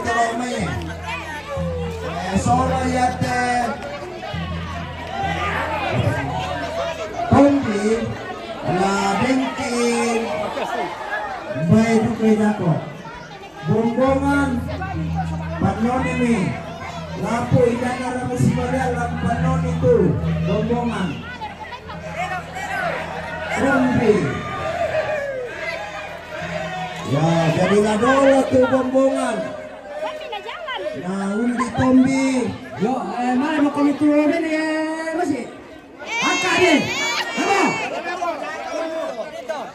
tolong main. Solo yate. Tombi la bengking. Baik dukay dako. Bombongan. Panon ini. Lapo idana na musibalya lang panon itu. Bombongan. Tombi. Ya, jadi dolo tuh bombongan. Nah, undi Tombi. Yo, mana mau kami turun ini masih? Angkat deh. Apa?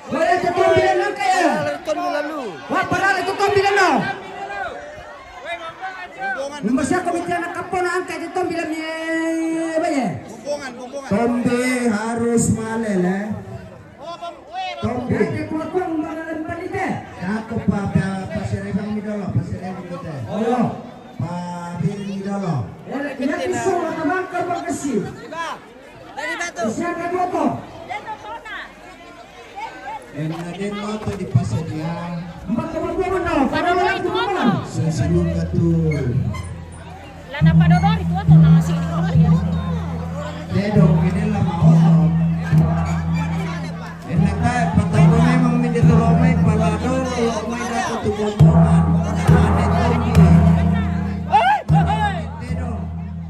Boleh itu Tombi dan angkat ya? Wah, padahal itu Tombi dan lo. Masih aku minta anak kapal angkat itu Tombi dan apa ya? Tombi harus malel eh. Tombi. Dia keluar membangun panite. Aku pasiribang mi dolo, pasiribang kita. Oh. Pabir mi dolo. Kita pisau atau bangkar berkesi. Dari batu. Siapa moto? Enaden moto di pasir dia. Empat teman-teman no. Pada orang itu mana? Sesilung katul. Lana padodor itu atau nasi di kamar ya? Dedo kini lama ono. Enak kaya patang memang mi di lomai palado lomai dapat tu bombongan. Ane Tombi. Dedo.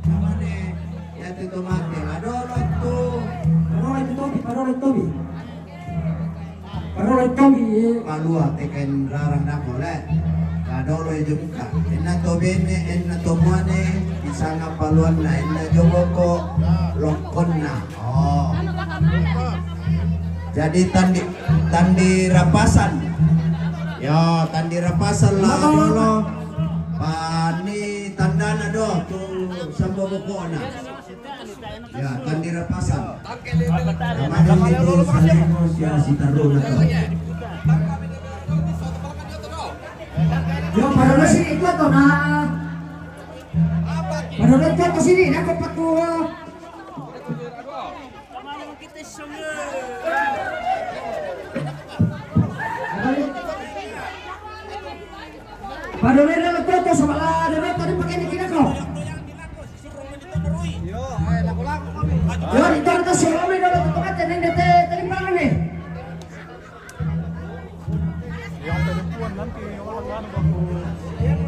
Namane ya tu tomate. Adolo tu. Parol Tombi. Palua teken rarang dako le. Kadolo ya jumka. Enna to bene enna to muane isanga paluan na enna jogoko lokon na. Oh. Jadi tandi rapasan. Yo, tandi rapasan lah dolo. Pani tandana do tu sambo bokona. Ya, tandi rapasan. Kemarin itu salimos ya si taruh na to. Yo, parol sini itu atau na? Parol itu ke sini, nak patua. Parol itu nak foto sama lah, dia tadi pakai ini kira kau. Yo, itu kita selama ini dalam tempat yang dete telimbangan nih.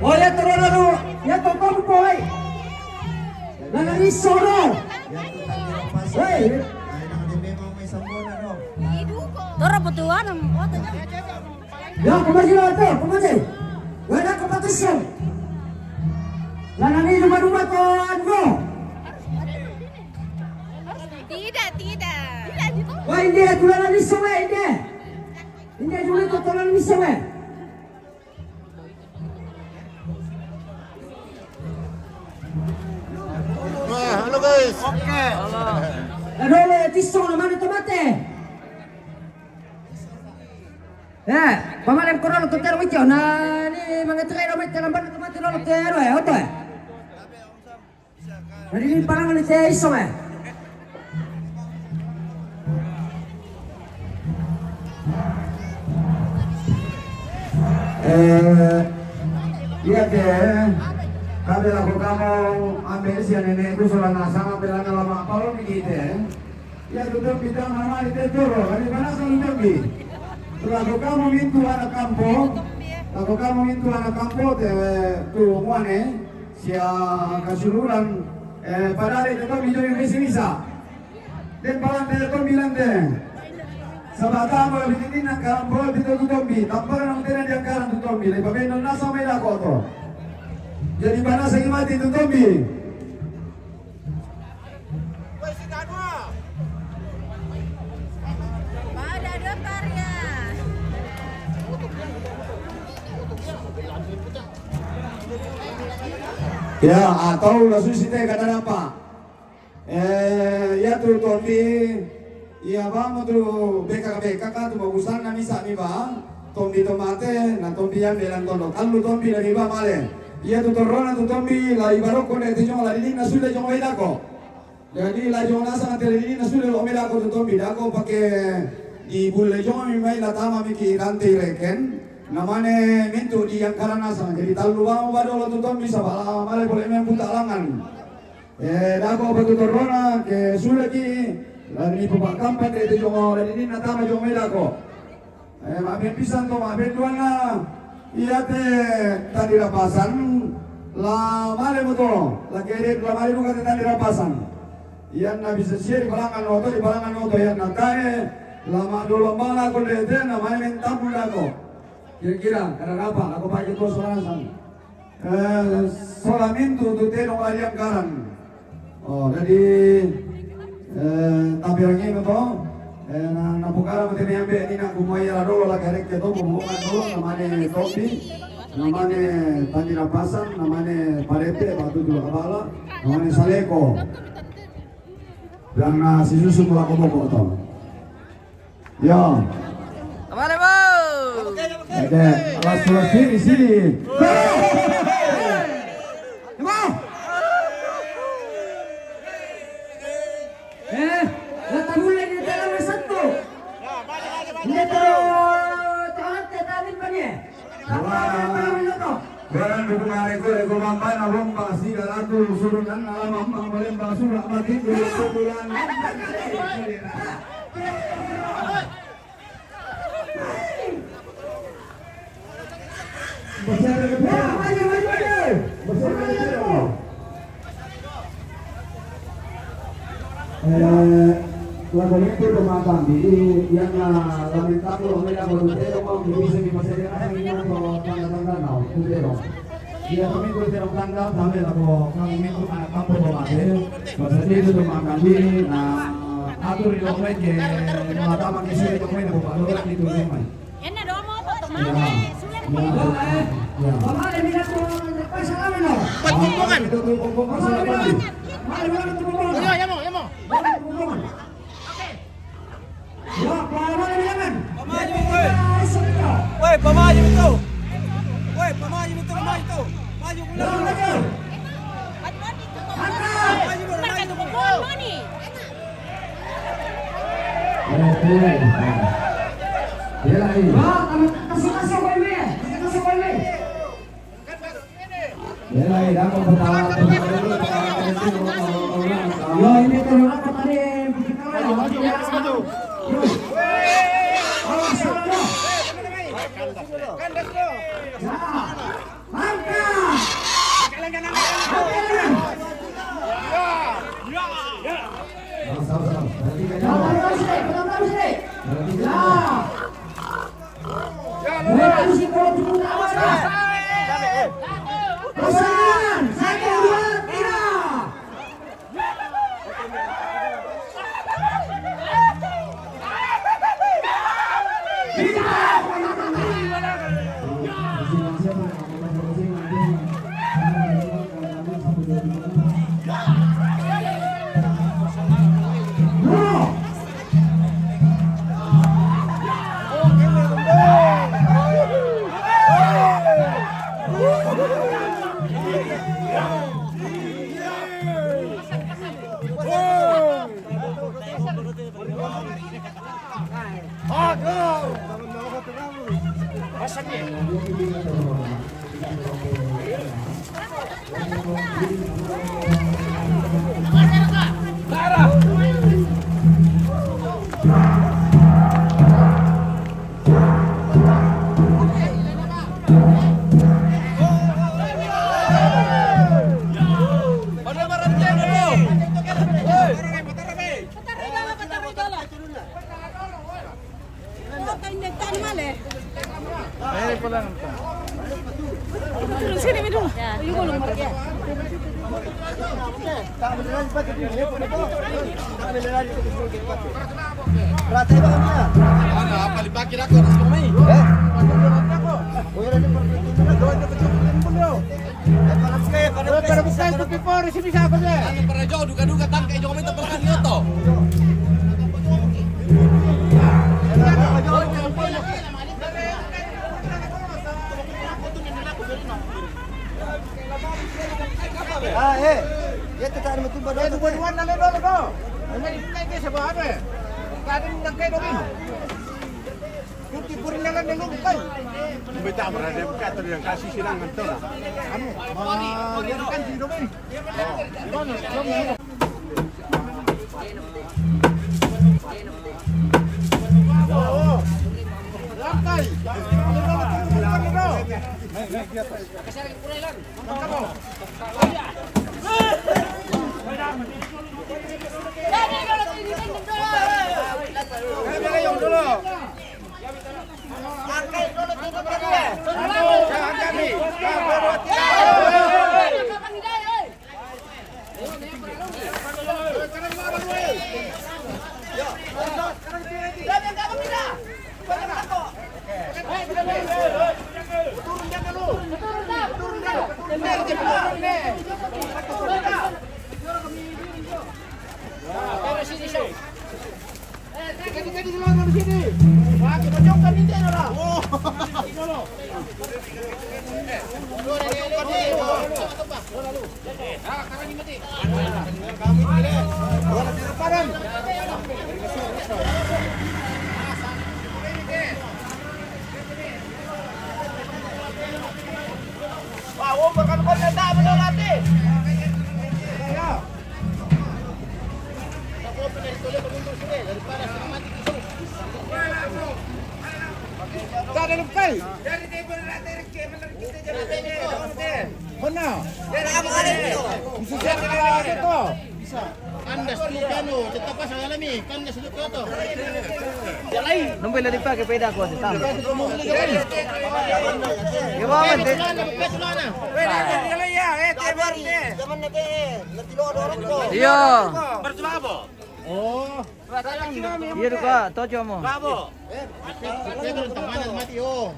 Oh ya turun dulu, ya topong boy. Jangan risoro. Hei, Toro betuan ya kemarin lah kemarin. Wala kompetisi. Jangan ini rumah-rumah tuan go. Tidak. Wah ini tulan ni semua ini. Ini dulu tu tulan ni semua. Halo guys. Oke. Ada tisong nama tomate. Ya, pamalam koron tu terus hijau. Nah, ni mengetrai ramai terlambat tomate lalu terus ya, betul. Jadi ni parang ni saya isong eh. Iya deh. Kada ako kamu ambil si nenek itu soal nasa ambil lama kalau begitu. Ya tutup bidang nama itu joro. Dari mana selalu pergi? Lalu kamu mintu anak kampung. Lalu kamu mintu anak kampung tuh muane sia kasuluran padahal itu kami jadi bisa. Dan palang itu bilang deh. Sabatama bitin na karambol dito tutombi. Tampar nang tinan dia karang tutombi. Lepas benar nasa may dako to. Jadi mana sa imati tutombi. Pada dokter ya. Ya atau langsung teh kata apa? Ya tutombi. Iya bang, tu BKK tu bagusan na misa mi bang. Tombi tomate, na tombi yang belang tono. Kalau tombi dari bang male. Iya tu torona tu tombi la ibarok kone tu jong la lili na sudah jong wedako. Jadi la jong nasa na lili na sudah lo wedako tu tombi. Dako pakai di bulle jong mi mai la tama mi ki rantai reken. namanya mintu di yang karanasa jadi talu bang badolo tuton bisa bala male boleh main putar langan dako betutur rona ke sulaki lari pembak kampat itu jongo dari ini natama jongo medako maafin pisan to maafin duana iya tadi rapasan la male moto la kere la male bukan tadi rapasan iya na bisa share di balangan oto ya natae lama dulu malah aku lihat namanya minta dako kira-kira karena apa aku pakai itu solasan solamintu tu tenong aliang karan oh jadi tampilnya itu na pukara mati niambe ini nak kumaya dulu lagi hari itu bukan dulu namanya kopi namanya tandi rapasan namanya parete batu dulu kepala namanya saleko dan si susu pula kobok itu ya Kembali, Bang. oke alas surat sini Lata mulai di dalam satu. Ini terus jangan tetamin banyak. Barang dukungan reko mampan abang pasti galatu surunan alam ambang boleh basuh mati dulu bulan. Lagu itu pemakan di yang lamintak lo mereka berutero mau bisa dipastikan ini untuk tanda-tanda now utero. Dia kami berutero tanda sampai aku kami itu anak kampung pemakai. Maksudnya itu pemakan di atur di dokumen ke mata makin sih dokumen aku baru itu memang. Ini domo to tomate, sudah dipotong. Mama ada minat tuh pasangan lo. Pembunuhan. Mari mana tuh pembunuhan. Ya mau. Pembunuhan. Ya, pembunuhan jangan. Woi, pemaju itu. Woi, pemaju itu, pemaju. Maju pulang. Mereka tuh pembunuh nih. Dia lagi. Kasih boleh. Dia lagi dah kau pertama. Yo ini terus apa tadi? Maju. Kandas lo. Sini minum. Yung gulong mo. Para jauh duga-duga tangkai jauh minta pelkan nyoto. Ya tetap ada betul pada Buat nang dolo ko. Ano ni kay sa bahay eh. Kadin nang kay domin. tipur na lang nilungkay. Bita berada dekat tu yang kasih silang itu lah. Kan di rumah. Lantai. Kandas tu kan tu, tetap pasal alami. Kandas tu tu. Nung pila di pa kay pwede ako sa tama. Iwawan din. Iya. Oh, Iya ka, tojo mo. dia tu tangan mati oh.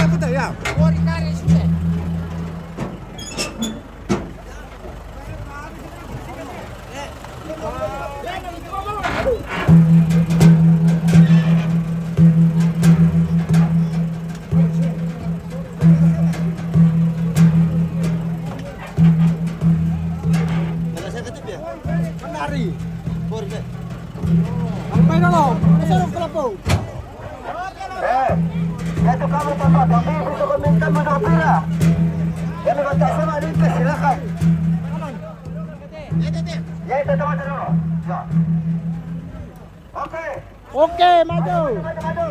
Putar ya. Itu kamu tempat tapi itu komentar menurut Yang berkontak sama lintas silakan. Ya itu teman-teman dulu. Ya. Oke. Oke, maju. Maju.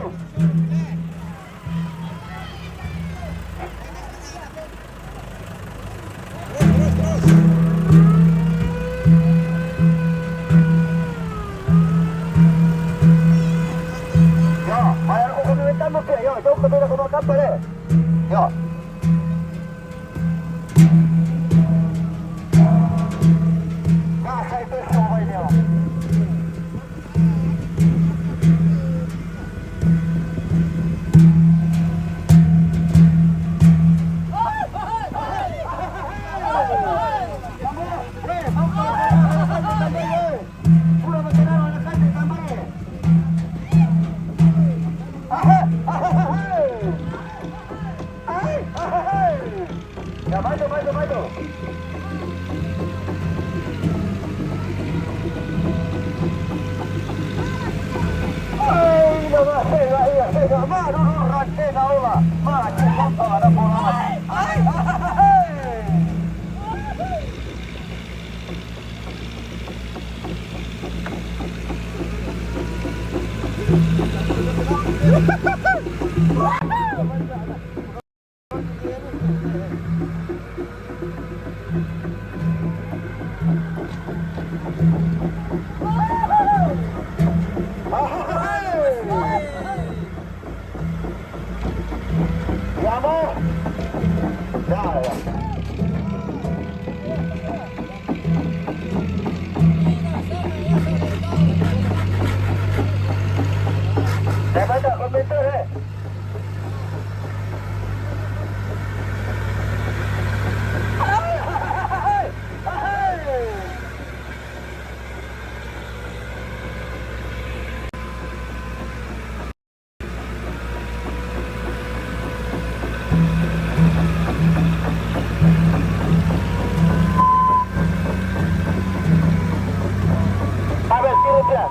Ya, bayar ko kami ng tamo kaya. Yo, jauh kami na kumakap pala. Yo. Nasa ito sa mobile niyo. Ya, maju. Ay, no va, sega, mano, rachega, ola, macho, papá, la bola. Ay. Ya, amor. Ya. Saya baca komentar Abel, kiri dia.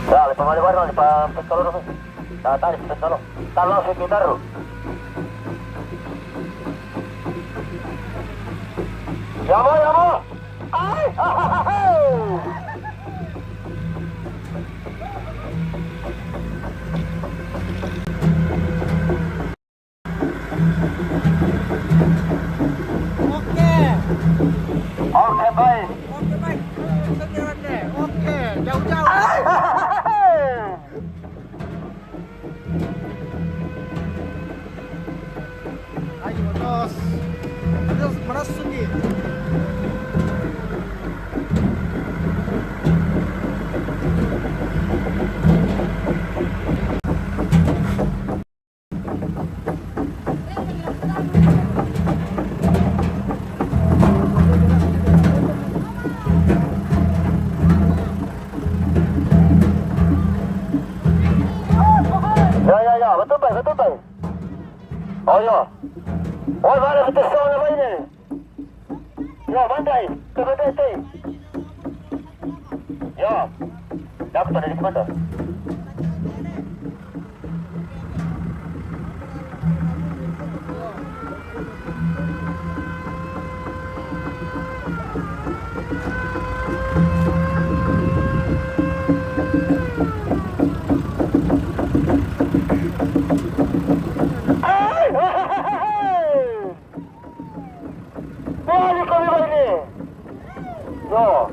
Dale, para llevarlo, para pescarlo, no sé. Dale, pescarlo. Está al lado sin quitarlo. ¡Llamó! ¡Ay! Oke, baik. Oke, jauh-jauh. Ayo, terus. Terus merasuk gitu. Ya, betul baik. Oh ya. Oh, mana kita soal apa ini? Ya, bandai. Bandai. Ya. Dah aku tadi di mana? Balik kami ini. Yo.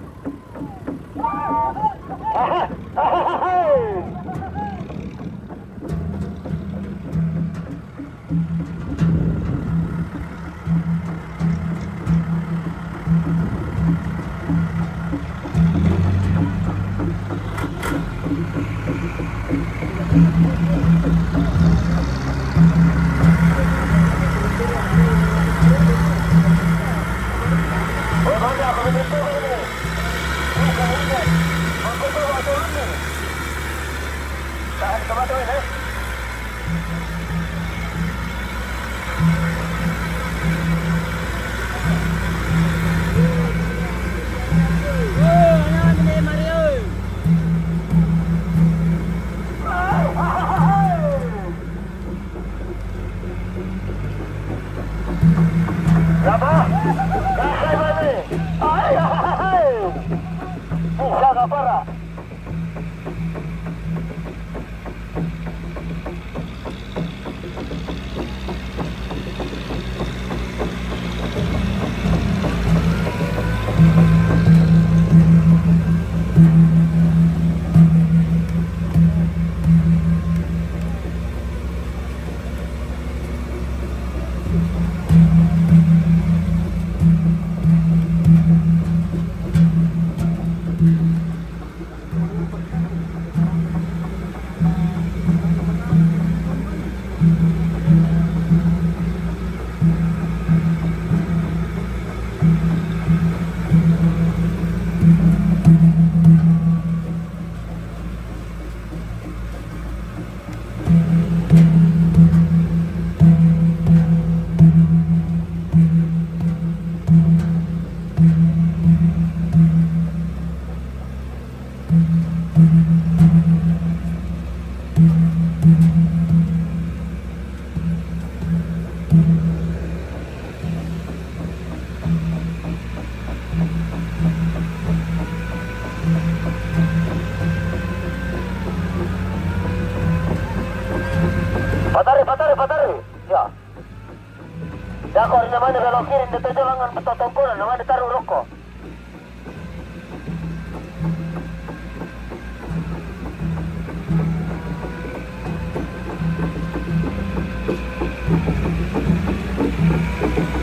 taruh rokok.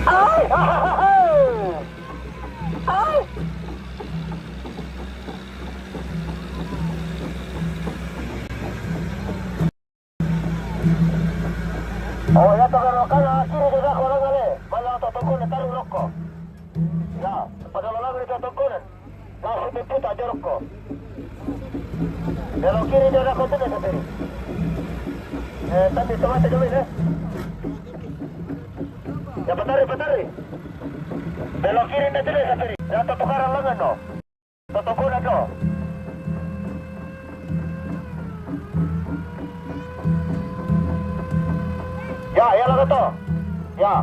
Ay! Ay! Oh, ya tocar kanan, kiri juga orang kali. Banyak totongkon taruh rokok. Ya, pada malam ini totongkonan. Langsung diputar aja rokok. Belok kiri dia ada konten ya tadi. Tapi teman saya eh. Ya patari. Belok kiri dia tadi tadi. Ya totokaran lengan no. Totongkonan no. Ya, ya lah kata. Ya.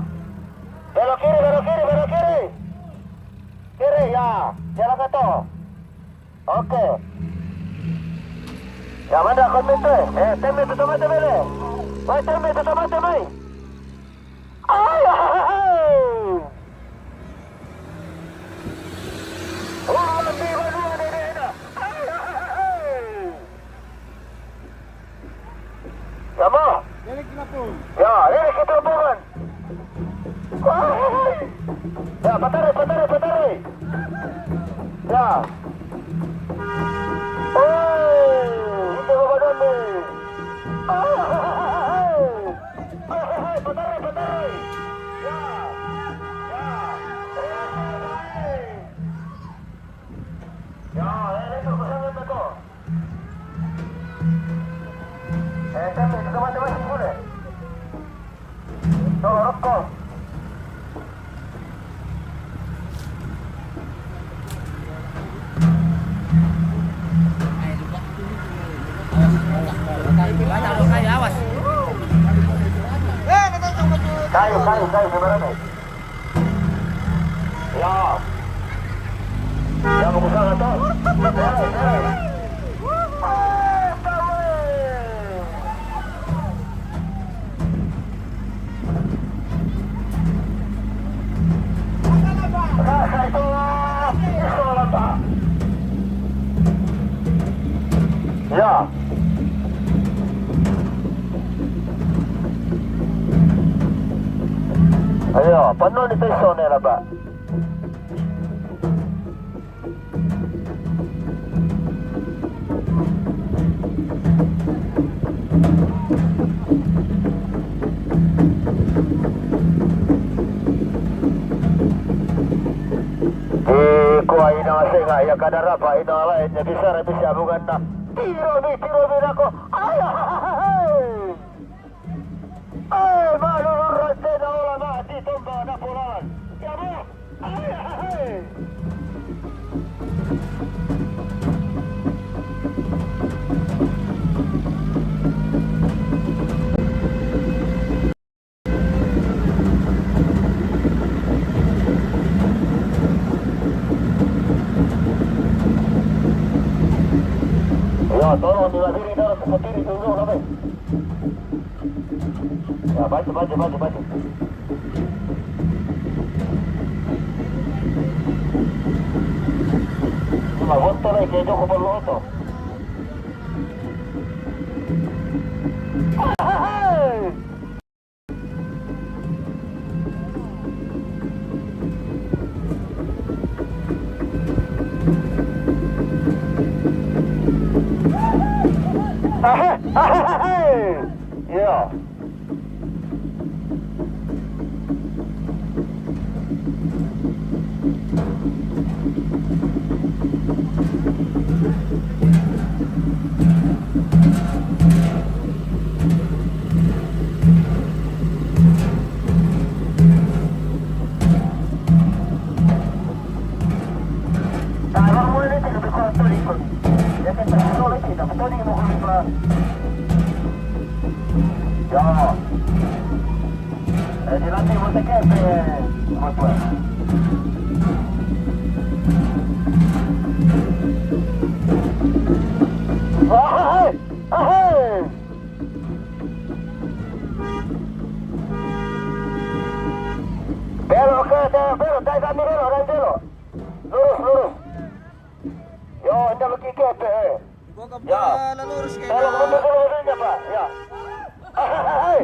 Belok kiri. Kiri, ya. Ya lah kata. Oke. Ya, mana komen tu? Teme tu teme le. Wai teme tu teme. Ay. Wah, di mana ada. Ya, ma. Jadi kenapa? Ya, ini kita rombongan. Ya, patari. Ya. Oh, itu badan ni. Patari. Ya. Ya, ini tu pasangan tu. Tadi tu teman-teman boleh. Tolong rokok. Kayu sebenarnya. Ya. Ya mau kesana tu. Ya. Ayo, penuh di stesen ni lah, Pak. Kuah ina singa ya kadar apa ina lainnya bisa bukan nak tiro mi aku ayah malu rasa dah olah mati tomba nak pulang ya bu ayah ya tolong diladiri darah seperti ini dulu lah baik. Ya baca. Cuma botol lagi kejo ko perlu itu. Ya. Ya. Nanti você quer ver uma coisa. Pero, dai dammi vero, Rangelo. Anda berkikip eh. Gua ka Ya. lalurus kay Tolong mundur dulu mundur Pak. Ya. Hai.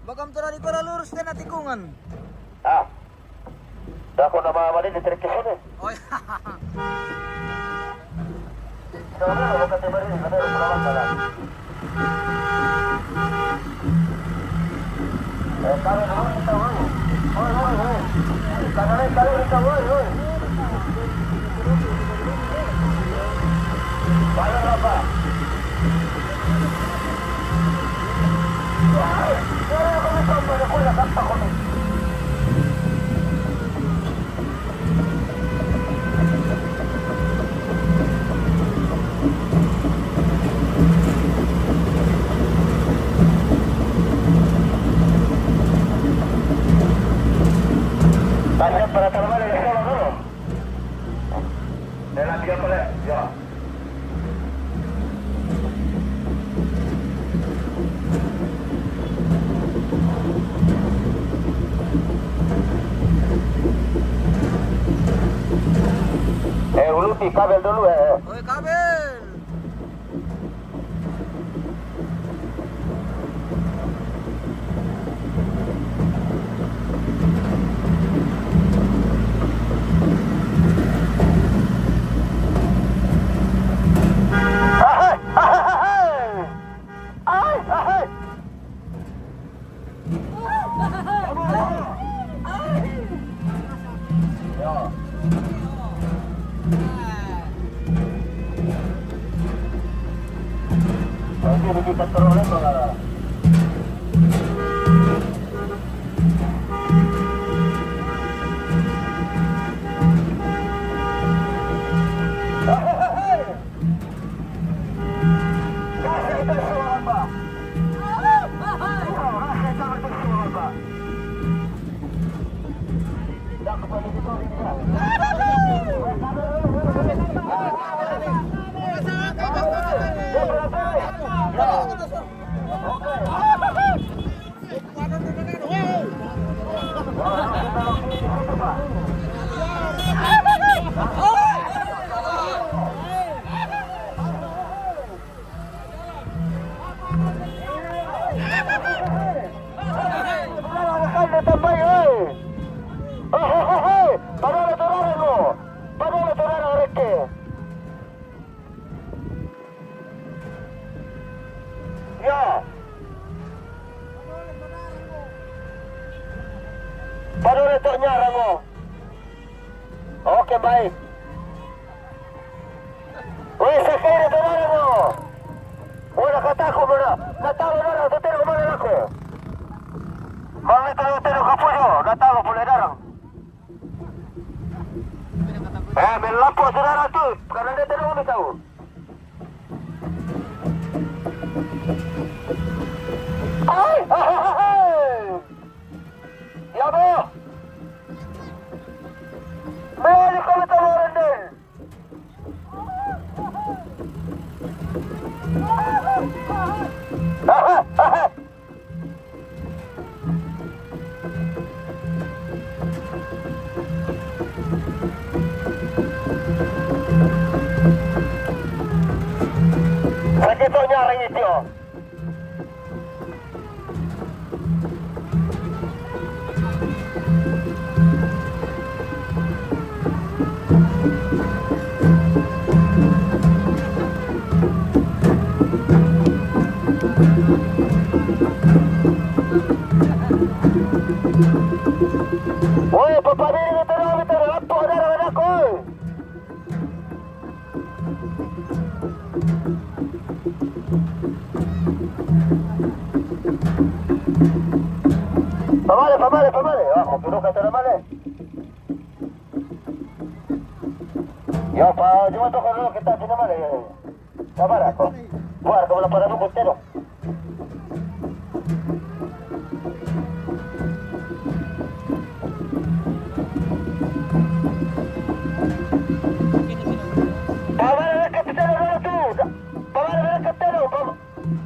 Bagam tara di ko lalurus kay na tikungan. Ah. Dako na mama din diterik sini. Oy. Coba buka timur ini, ada perawat sana. Kalau dulu kita woi. Woi. Kalau kita woi. Bayar apa? Woi, kalau kamu sampai aku nak apa kamu? Tanya para teman yang sekolah dulu. Dan dia boleh, ya. Uluti kabel dulu Oy, kabel. Nanti kita teroleh kalau baru letoknya Rango. Oke baik. Wih sekali itu Rango. Udah kataku benar. Natalu darang tu tero mana aku. Mang itu tero kapujo. Natalu boleh darang. Melapo saudara tu. Karena dia tero kami tahu. Ay, ya bo. Mari kami tawaran din. Sakit nyarang itu. Woi, papadiri kita apa ada koi. Pamale. Ako puro ka tara male. Yo pa, cuma to kalau kita sini male. Sabar ako. Buar kalau para mo kutero.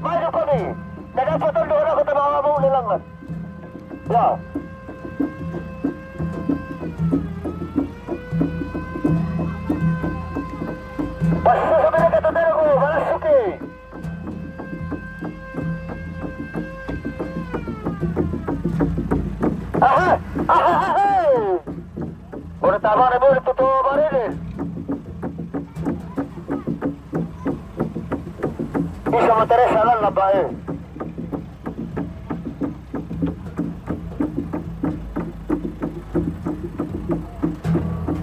Maju kami. Dapat tunduk orang kata bawa mau nilangan. Ya. Udah tabar ibu ditutup hari ini. Bisa materes jalan lah baik.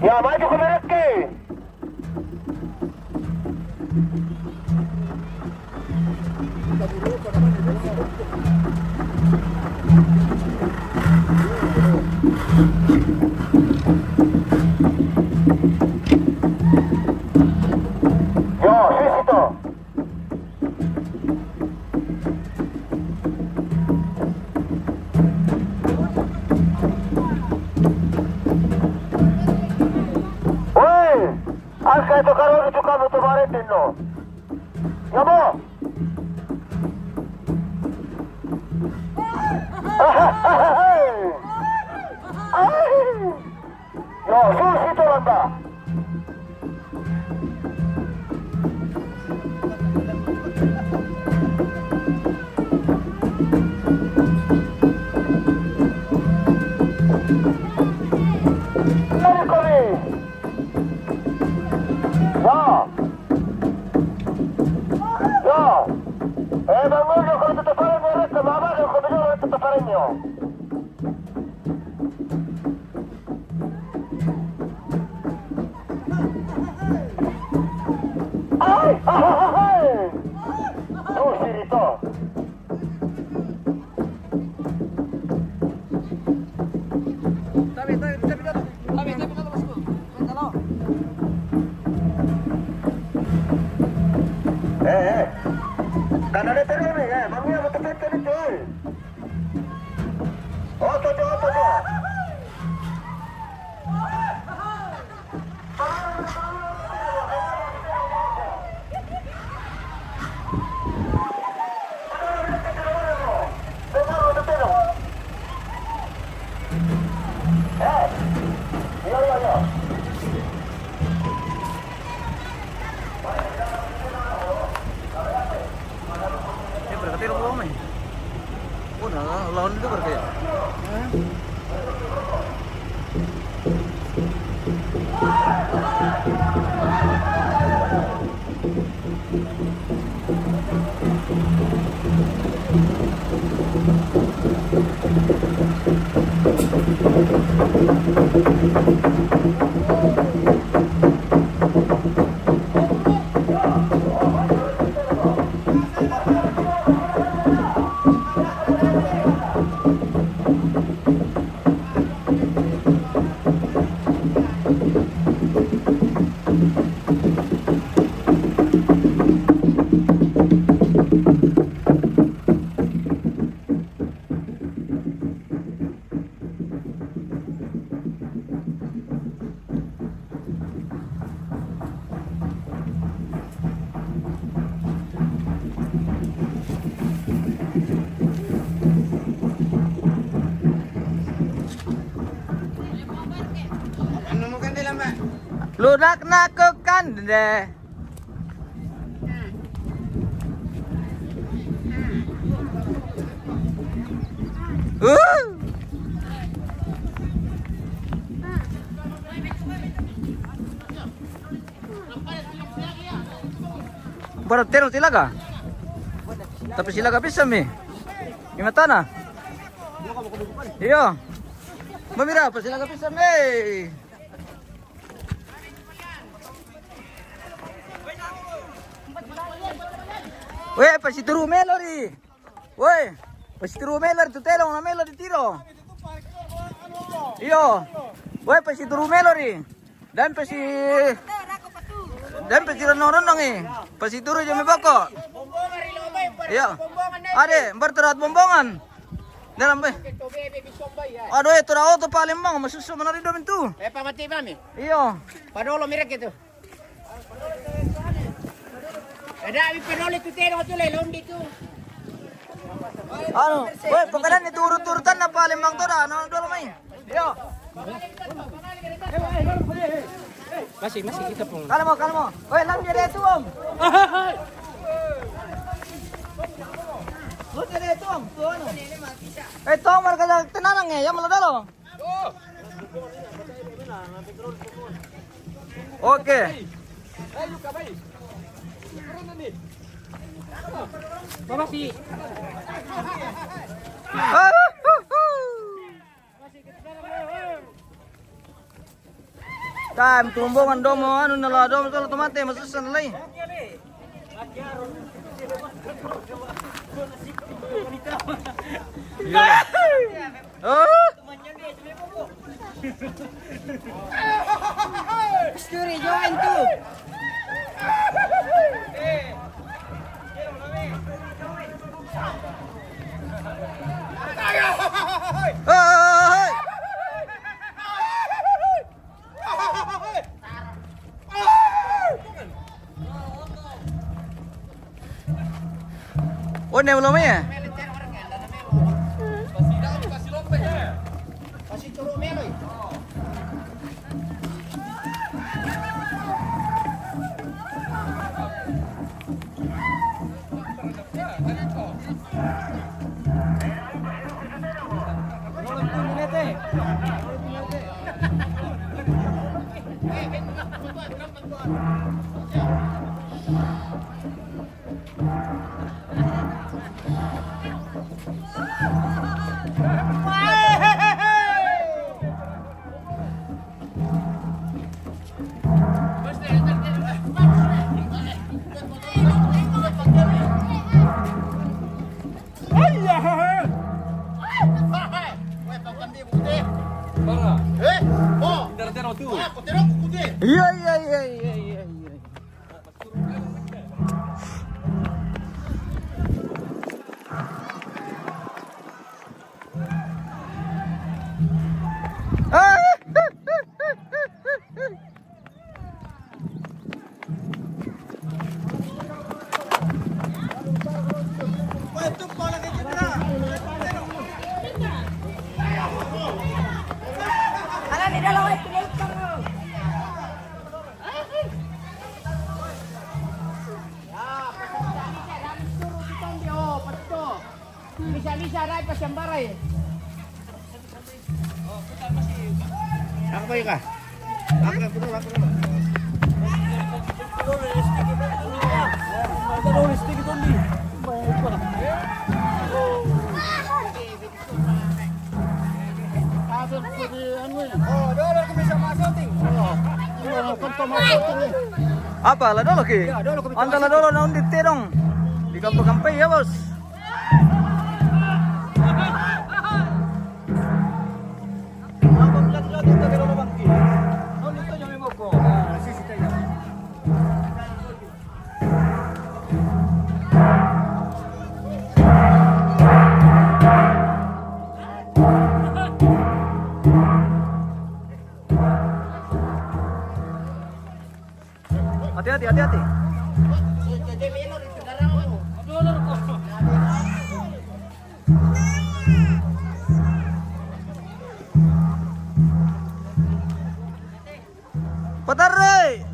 Ya maju ke Mereki. Yo, sis itu. Woi, angka itu kalau itu kamu tuh maritin lo. Ya mo. Yo, sis itu landa. Bangun yo kalau tetaparan mereka ke bawah yo kalau yo tetaparan yo. Ay! Tuh sirito. Karena ada terus ni, mami apa tepat tadi tu? Oh, tu. Ya. Berkatiro ko may. Una, lawan itu berkaya. Lunak na ke kande. Baratero silaga. Tapi silaga bisa mi. Gimana na? Iyo. Mamira pa silaga bisa mi. Weh, pasituru melori. Weh, pasituru melori tu telong na melori tiro. Iyo. Weh, pasituru melori. Dan pasi ronong eh. Pasituru jami bako. Iya. Ade, berterat bombongan. Dalam be. Aduh, itu auto Palembang masusu manarido bentu. Pamati mami. Iyo. Padolo mirek itu. Ada abi penol itu tero tu lelom itu. Ano? Weh, pagkalan itu urut-urutan na Palembang to da. Ano dolo may? Iyo. Masih kita pun. Kalmo. Weh, lang dire tu om. Tong marka tenanang ya, yang maladalo. Oke. Bapak sih. Time tumbongan domo anu nala domo solo tomate masusan lay. Oh. Story join tuh. Hey. Oh, ini belum ya? Kasih turun meloy. Iya. Bisa-bisa naik pas yang barai. Ako ba ka? Ako puno. Apa lah dolo ki? Anda lah dolo naon dite dong. Di kampung-kampung ya, Bos. Hati-hati. Pataray!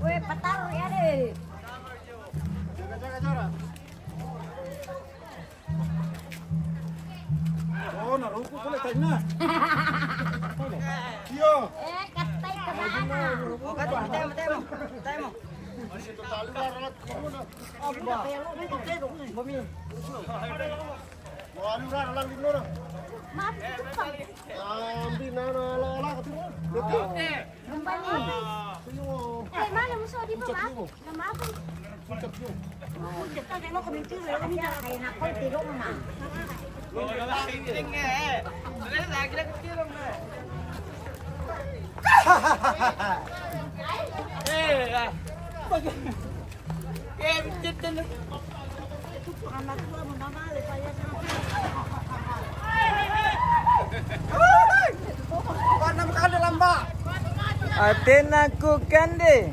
Weh, patar ya deh. Oh, naruko ko lang na. Yo. Katay ka sana. Tayo mo. Maaf, itu pa. Ambi na ala ka tumo. Dito. Rumbani. Mana mo sa di ba maaf? Na maaf. Kita kaya mo kami tiro, kami na kaya na ko tiro mo na. Anak ko mo mama le pa ya. Atin aku kande.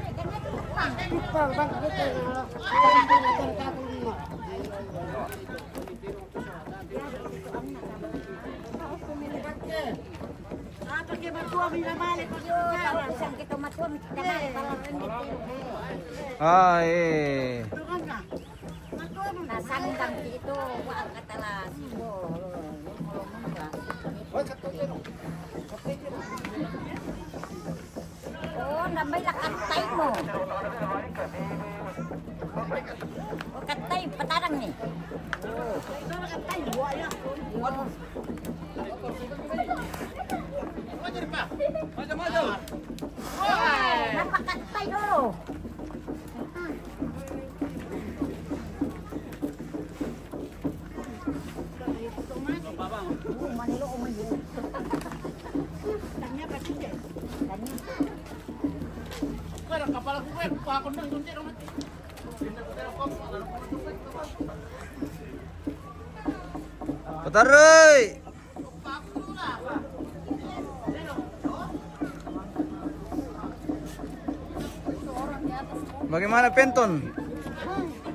Ada kan Ah, eh. Nasandang dito, wag katalas. Oh, nambay lang katay mo. O katay, patarang ni. Katay, wala. Napakatay oh. Manilo o manilo. Tanya pasti deh. Tanya. Kuya, kapala ko kuya. Pakakon na, hindi naman. Pataroy! Bagaimana Penton?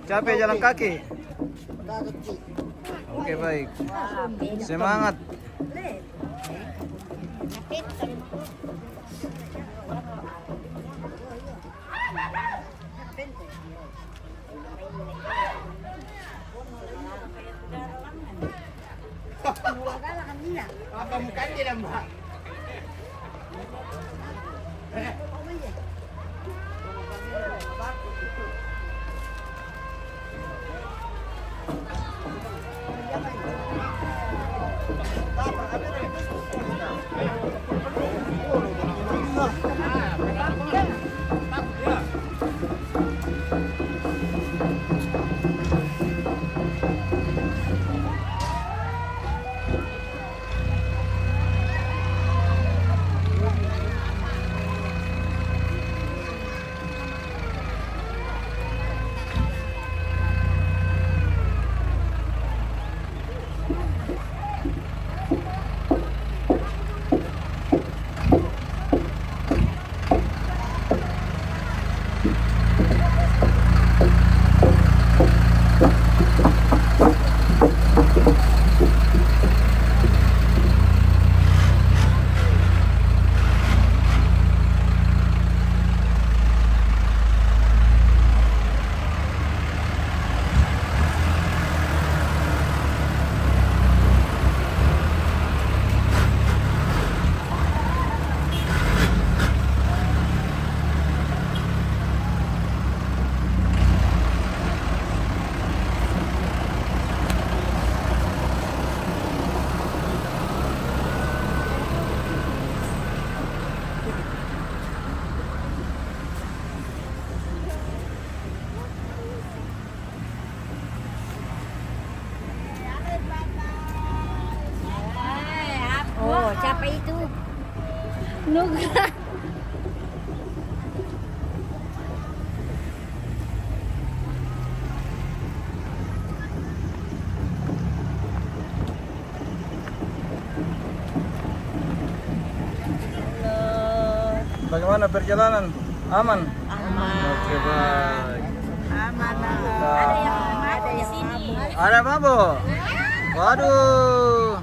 Capek jalan kaki? Oke baik. Semangat. Apa mukanya dah, Mbak? Oh, siapa itu? Nugra. Bagaimana perjalanan? Aman? Aman. Oke baik. Aman. Ada yang ada di sini. Ada apa, Bu? Waduh.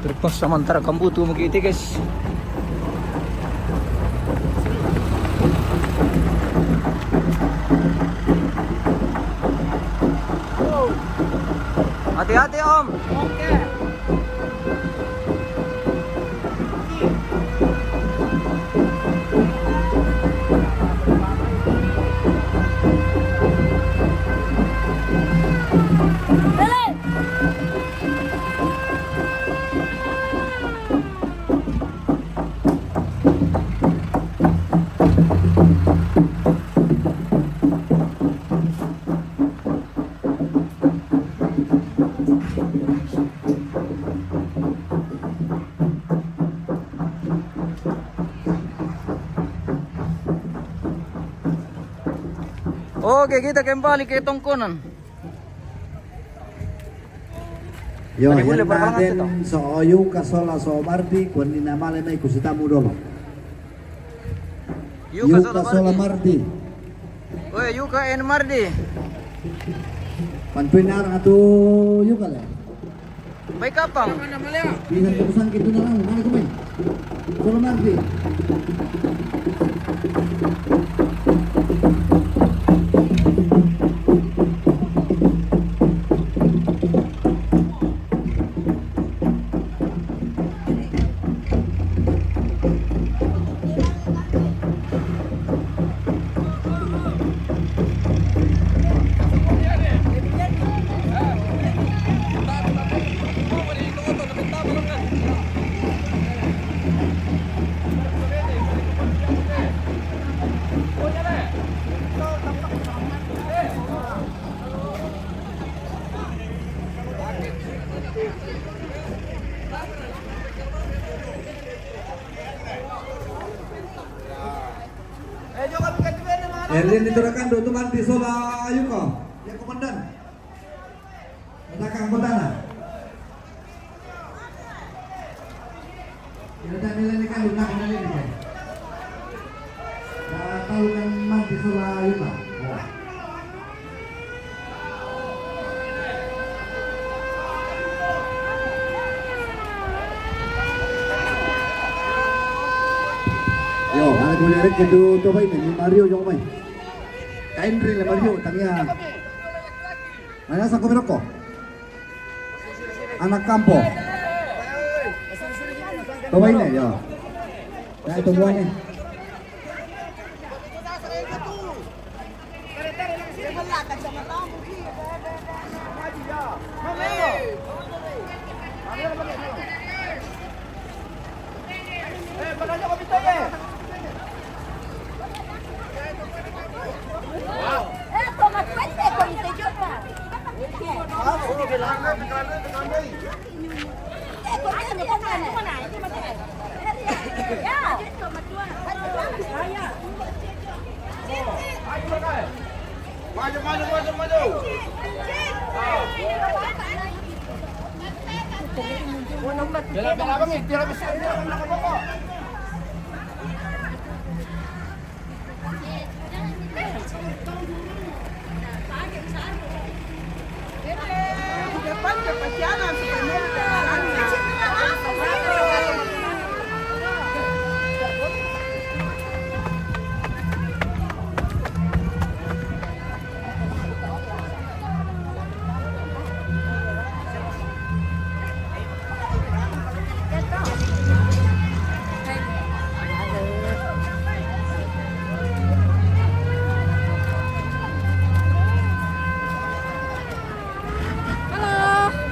Terpas samantara kambutu magiti guys. Hati-hati Om. Oke. Oke, kita kembali ke tongkonan. Yo, Tadi boleh yan parang natin ito. sa Oyo, Kasola, sa Marti, kung ninamali na ikusitamu dolo. Yuka Kasola Mardi. Marti. Oy, Yuka and Mardi. Panpinar ato Yuka le. Baik kapang. Bisan kepusan gitu na lang, mana kumay. Kasola Marti. Erlin diturakan do Marti Sola Yuka. Ya komandan. Belakang kotana. Ya tak nilai kan lunak nilai ni. Tahu kan Marti Sola Yuka. Yo, ada boleh rek ke tu baik ni Mario jong baik. Kain rin le Mario tangya. Mana sa ko? Anak kampo. To baik ni yo. Ya itu buah ni. Tomat pwede kung ito yun pa.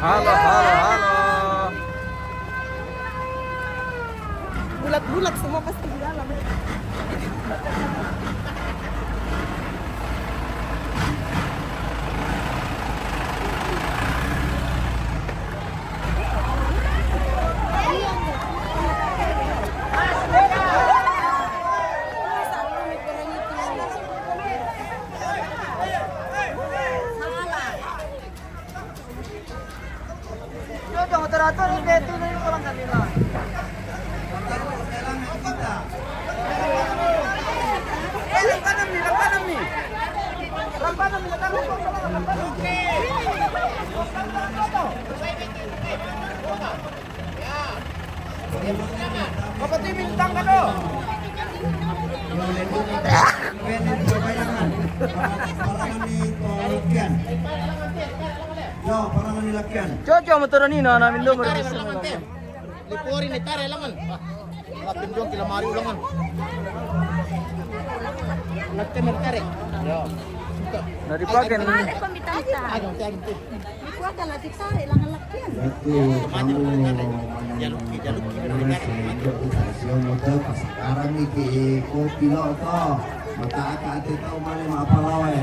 Halo, halo, halo. Bulat-bulat semua pasti di dalam. Jojo, motor-motor udah tuloy ko lang kanina. Yo, para manilakian. Jojo, motor nina namin do Tare lang te. Lipori ni tare lang man. Lapin dong kila mari ulangan. Nagtemer tare. Yo. Dari paken. Mare pambitanta. Ayo te ayo te. Ikuha ka lagi tari lang ang lakyan. Berarti kamu Jaluki sekarang nih ki kopi lo toh mata akak tahu mana apa lawe.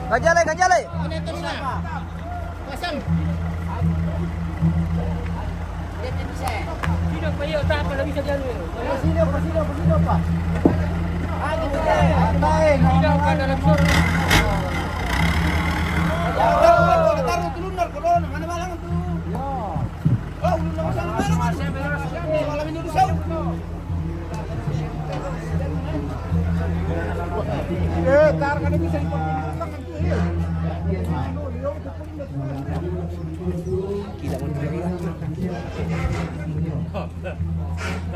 Ganjale, ganjale. Ano ito na? Pasang.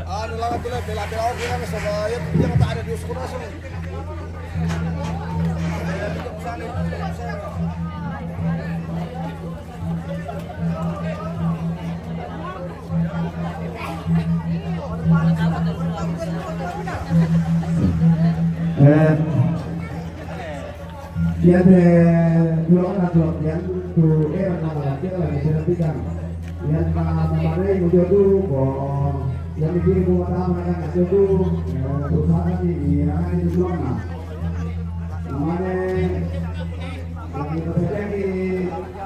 Ano lang ito lang, bela-bela ako kailangan sa bayan, hindi ako tayo Diyos ko na sa Yan tulungan natin yan to malaki lagi sinabihan. Yan kemarin udah dulu kok. Yang bikin buat apa yang itu tuh berusaha ini yang itu dulu namanya lagi terjadi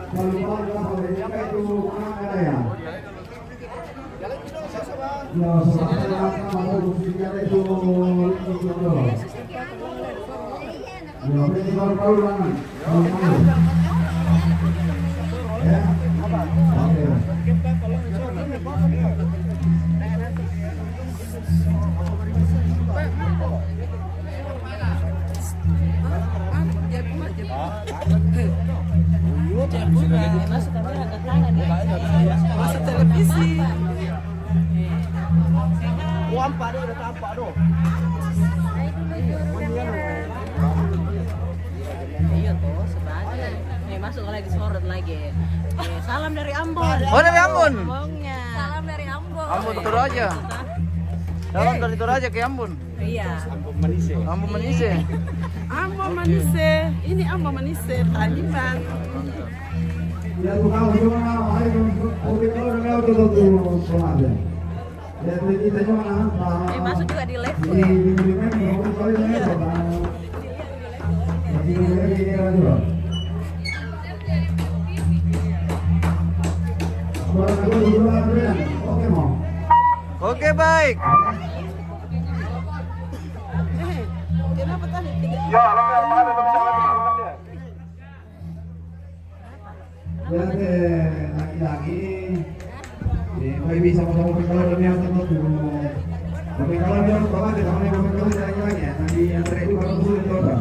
kalau itu mana ya? Ya sebenarnya kalau musiknya itu ya, ini kalau banget. Ya. Oke. Masuk televisi. Wampak dia, udah tampak tu. Iya tuh, sebagai. Nih masuk lagi sorot lagi. Salam dari Ambon. Oh, dari Ambon. Ngomongnya. Salam dari Ambon. Ambon Toraja. Salam dari Toraja ke Ambon. Iya. Ambon Manise. Ambon Manise. Ini Ambon Manise, Taliban. Ya tukang gimana? Ayo udah kalau tuh aja. Ya kita cuma Masuk juga di live. Oke, baik. Kenapa tadi? Ya, lama-lama bisa lebih. Berarti laki-laki ini bisa mau kalau dunia tertentu. Tapi kalau dia bapak tidak mau kalau lagi ya, nanti yang terakhir baru sulit coba.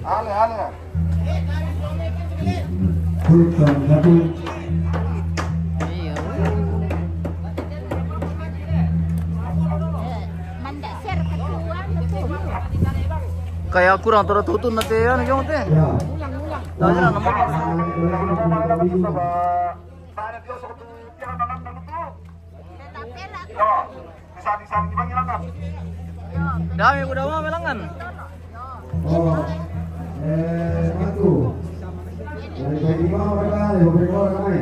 Ale. Bukan, tapi Mandasir kedua betul. Kayak kurang tertutup nanti ya, nih teh. ya. Tanya lah nomor. Bisa dipanggilankan. Dami udah mau melangan. Oh, satu. Dari bawah berapa? Dari bawah ramai.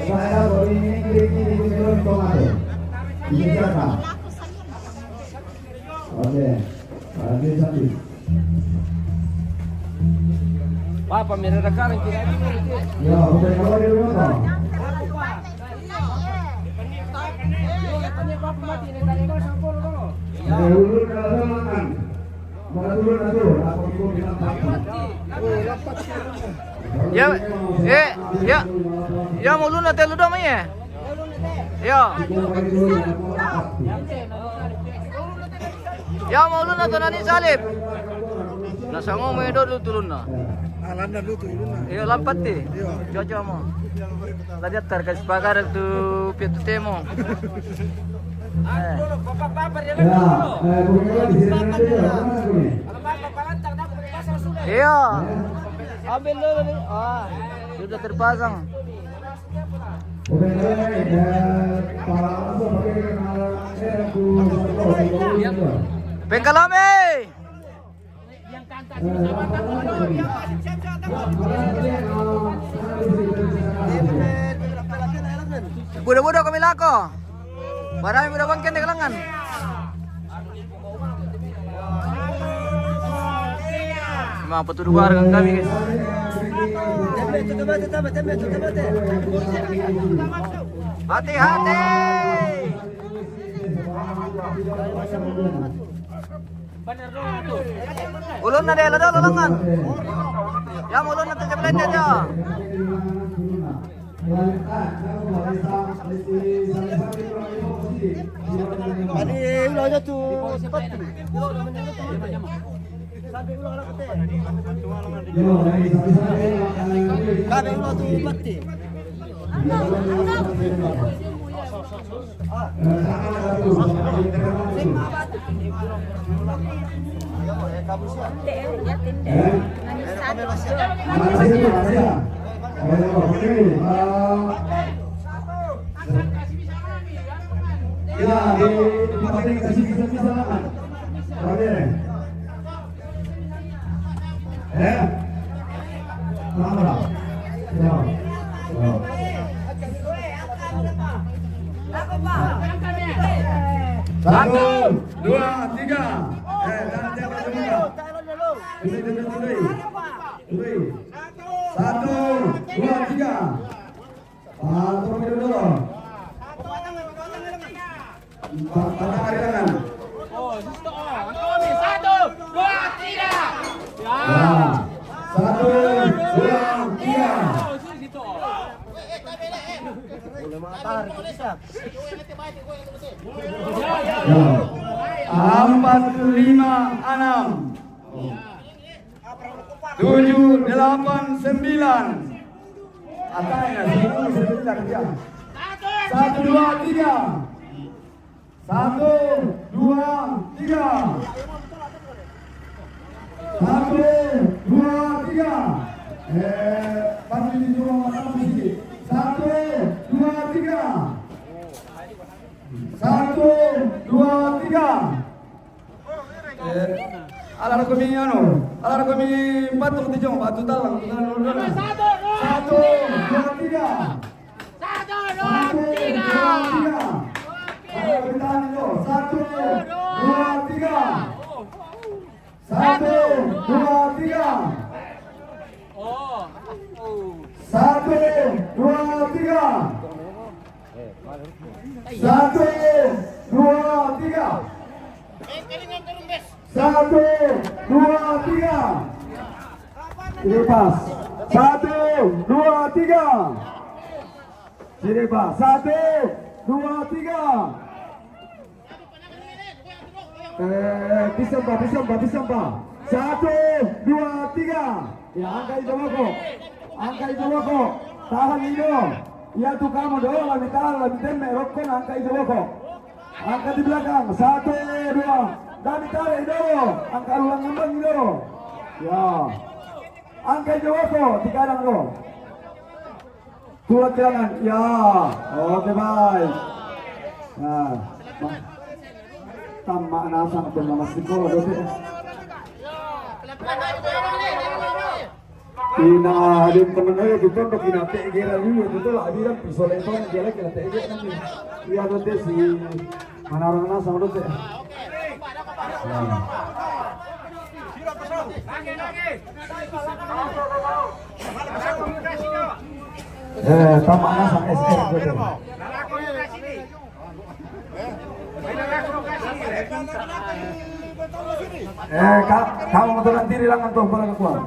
Saya baru ini belum tomat. Ini siapa? Oke, ada satu. Wah, pameran sekarang kira Ya, udah kalau di rumah. Ulun kalau makan. Mana dulu aku ikut bilang Ya mau lu nanti lu dong ya. Ya. Ya mau lu nanti nani salib. Nasa ngomong itu dulu turun na. Alanda dulu tuh. Iya lampat deh. Jojo mo. Tadi target sebagai itu piatu temo. Iya. Ambil dulu nih. Ah, sudah terpasang. Pengkalame. Budak-budak kami lako. Barang budak bangkit di kalangan. Memang petugas warga kami guys. Hati-hati. Ulun na deh, lado ulangan. Ya ulun na terjebak aja. Tadi ulangnya tuh seperti. Sampai ulang anak kete. Sampai ulang tuh pati. Ya, di kasih bisa makan. Lama. Ya. Satu, dua, tiga. Satu, dua, tiga. Turun dulu. Patah kaki tangan. Satu, dua, tiga. Ya. Satu, dua, tiga. Empat, lima, enam. 7, 8, 9. Atanya 9 ya. 1, 2, 3. 1, 2, 3. 1, 2, 3. Pasti disuruh makan sedikit. 1, 2, 3. 1, 2, 3. Alar kami alar kami batu dijong batu talang. 1, 2, 3. 1, 2, 3. Alar bertahan itu. 1, 2, 3. 1, 2, 3. 1, 2, 3. 1, 2, 3. 1, 2, 3. Sini pas. 1, 2, 3. Sini pas. 1, 2, 3. Pisang pak. 1, 2, 3. Ya angkat itu kok. Angkat itu kok. Tahan itu. Ya tuh kamu doang lebih tahan lebih tembak rokok angkat itu kok. Angkat di belakang. 1, 2. Dami tarik dulu, angkat ulang ngembang dulu. Ya, angkat Joko di kanan lo. Tulat jangan, ya. Oke baik. Nah, tamak nasa bernama sekolah dote. Ina adim temen aja gitu untuk ina tegera dulu itu lah bilang pisau lempar jelek kena tegera nanti. Iya dote si mana orang nasa dote. Tamaknya sama SR gitu. Kamu motoran diri langan tuh pala kuat.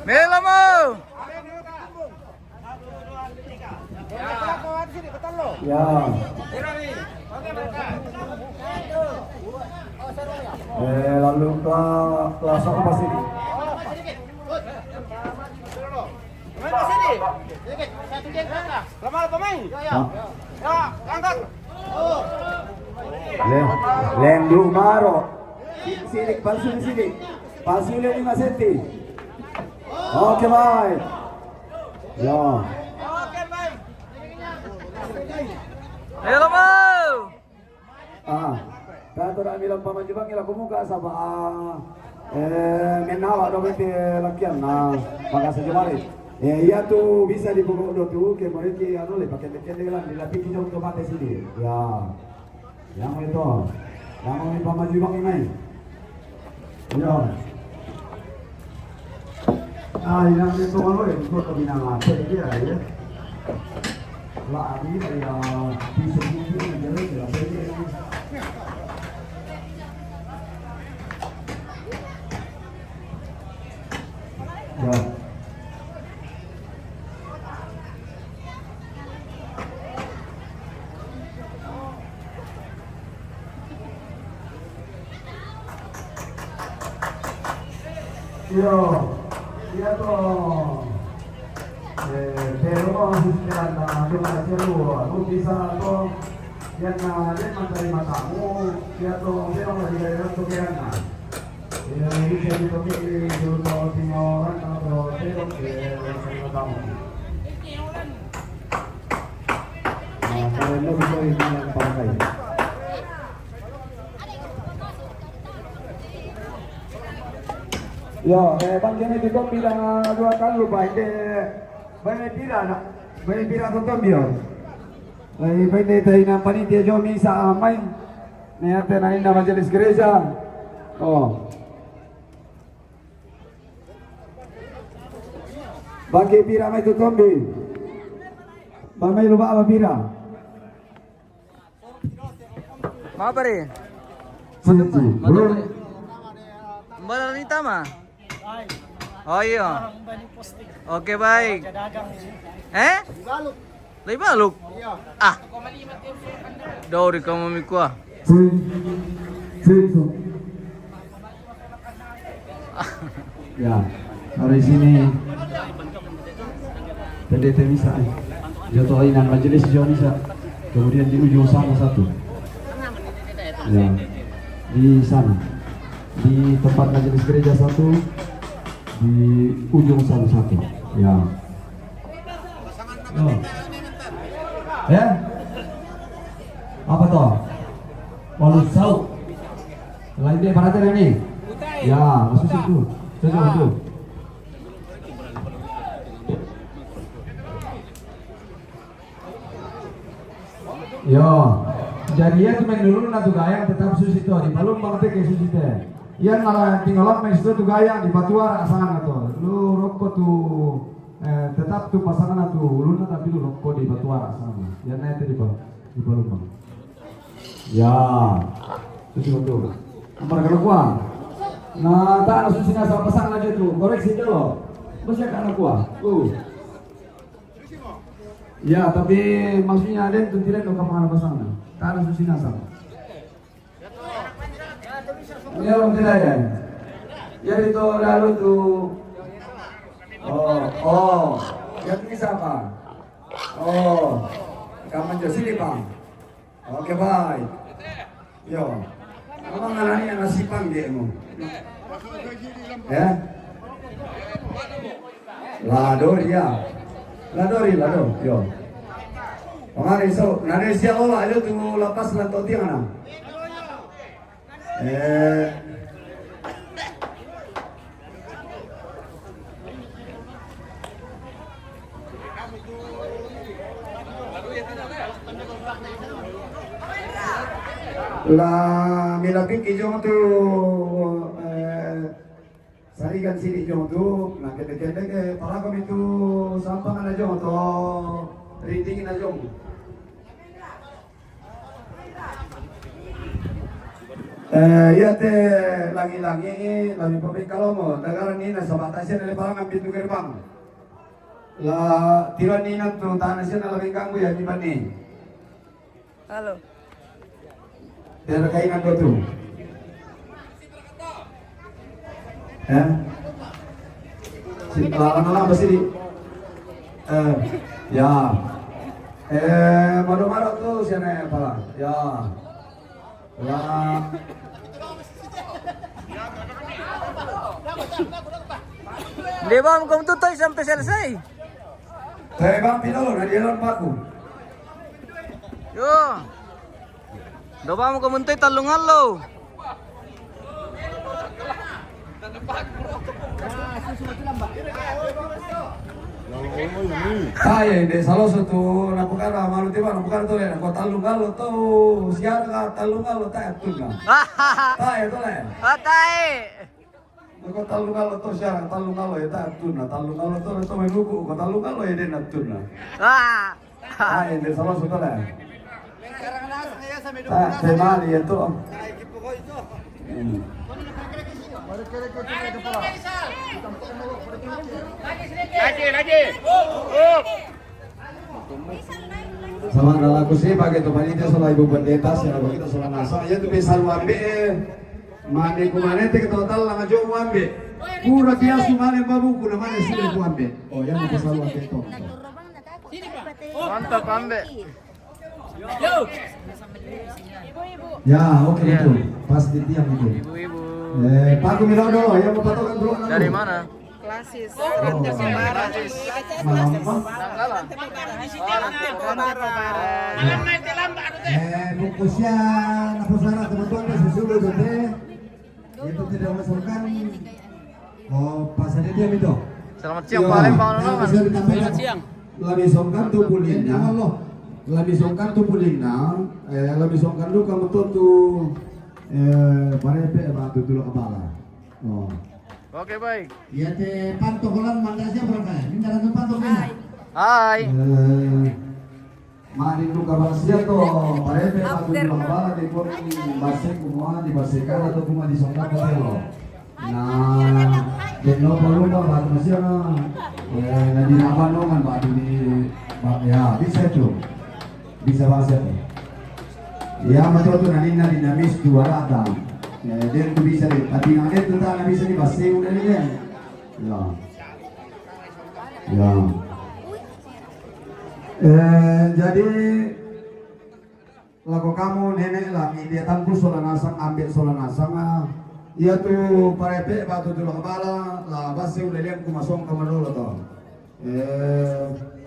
Mela mau. Ya. Lalu ke kelas apa sih? Lendu maro. Sidik palsu di sini. Palsu 5 cm. Oke baik. Ya. Mela mau. Kato na bilang pamanjibang ila kumuka sa ba menawa do bete lakian na pagasa jumari. Iya tu bisa dipukul do tu ke mereka anu le pakai bete lah dilatih jom tu mate sini. Ya. Yang itu. Yang ini pamanjibang ini. Ya. Yang itu anu itu kebinaan apa dia ya. Lah ini ya bisa mungkin jadi ya. Ya. Yo, dia tuh, pero sudah ada cuma celu, lu bisa tuh, dia mencari matamu, dia tuh dia lagi dari itu kiana. Ini jadi topik dulu orang atau pero ke matamu. Nah, kalau itu bisa yang pakai. Yo, bang itu kok bilang dua kali baik banyak pira tuntun dia. Baik tadi nampak ni dia jom misa amai, ni ada naik nama majelis gereja. Oh, bagi pira mai tuntun di, bang mai lupa apa pira? Mga pare. Belum. Balar ni tama. Oh iya. Oke baik. Lagi baluk? Ah. Dari kamu mikwa. Ya, dari sini PDT bisa jatuhin majelis jauh bisa. Kemudian di ujung sana satu. Ya, di sana. Di tempat majelis gereja satu, di ujung sana satu. Ya. Oh. Ya. Apa toh? Walau sau. Lain dia perhatian ini. Ya, masuk situ. Coba itu. Yo, jadi ya cuma dulu natu gayang tetap susi itu di balung banget ke susi teh. Iya malah tinggalan main situ tu gayang di batuar asangan atau lu rokok tu tetap tu pasangan tu lu tapi lu rokok di batuar asangan. Ya naik di balung bang. Ya, susi betul. Nomor kerja. Nah, tak susi nasa pasangan aja tu. Koreksi dulu. Masih anak kuah. Ya, tapi maksudnya ada tu tidak ada kapan pasangan. Tak ada susi nasa. Ya belum tidak ya. Jadi itu lalu tu. Oh, yang ini siapa? Oh, kamu jadi sini bang. Oke baik. Yo, abang ngarani yang nasi pang dia mu. Ya. Lado dia. Lado. Yo. Pengen so, nanti siapa lah itu tu lepas lantai tiang mana? La milapik ijong tu sarigan sini ijong tu nak kete-kete ke para kami tu sampang ada jong tu rintingin aja jong. Ya teh lagi-lagi pabrik kalau mau negara ini nasa batasnya dari parangan pintu gerbang. La tiran ini tu tanah sih lebih ganggu ya di mana? Halo. Terkainan tu. Ya. Anak-anak apa sih? Ya. Marah-marah tu siapa pala? Ya. Lah. Di bawah kamu tutoy sampai selesai. Saya bang pinolo na dialon paku. Yo. Doba mo kamuntoy talungan lo. Kaya hindi saloso tu napukara malu tiba napukara tu le nako talungalo tu siara ka talungalo ta tunga. Kaya tu le. Atay. Nako talungalo tu siara talungalo ya ta tunga talungalo tu mai luku ko talungalo ya den tunga. Kaya hindi saloso tu le. Temali itu. Lagi. Sama laku sih pakai tu panitia soal ibu pendeta siapa kita soal nasa ya tu bisa luambe mane kumane te total lama jo luambe pura dia sumane babu kuna mane sile luambe oh ya bisa luambe to Mantap ambe. ya oke betul pas di tiang itu Ibu-ibu. Pak Kumilo dulu ya mau patokan dulu Dari mana? Klasis. Nanggala. Bungkusnya napusara teman-teman susul dulu itu tidak masukkan pasarnya dia itu. Selamat siang Pak Lembang nonton. Selamat siang. Lebih songkan tuh pulingnya. Lebih songkan tuh pulingnya. Lebih songkan tuh kamu tuh parepe batu dulu kepala. Oh. Oke baik. Ya te pantokolan mandasnya berapa? Minta ke pantoknya. Hai. Mari luka basia to parepe batu dulu kepala di pun basik semua dibersihkan atau cuma disongkan ke lo. Nah, deno perlu batu basia na. Nah di apa nongan batu di ya bisa tuh. Bisa basia tuh. Ya betul tuh nanti dinamis juara datang. Dia tuh bisa deh. Tapi nanti tuh tak bisa dibasih udah nih ya. Ya. Jadi laku kamu nenek lah dia tangguh solan asang ambil solan asang ia tuh parepe batu dulu kepala lah basi udah lihat ku masuk ke dulu toh.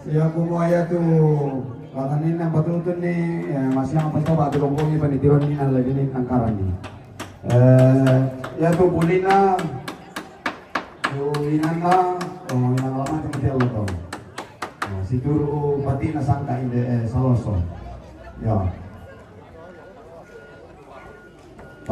Ya ku mau ya tuh katanin yang betul tuh nih masih yang apa batu lombongnya panitiran ini lagi nih angkaran nih. Ya tuh bulina inanga yang lama tempat lo toh. Si turu pati na sangka inde saloso. Ya.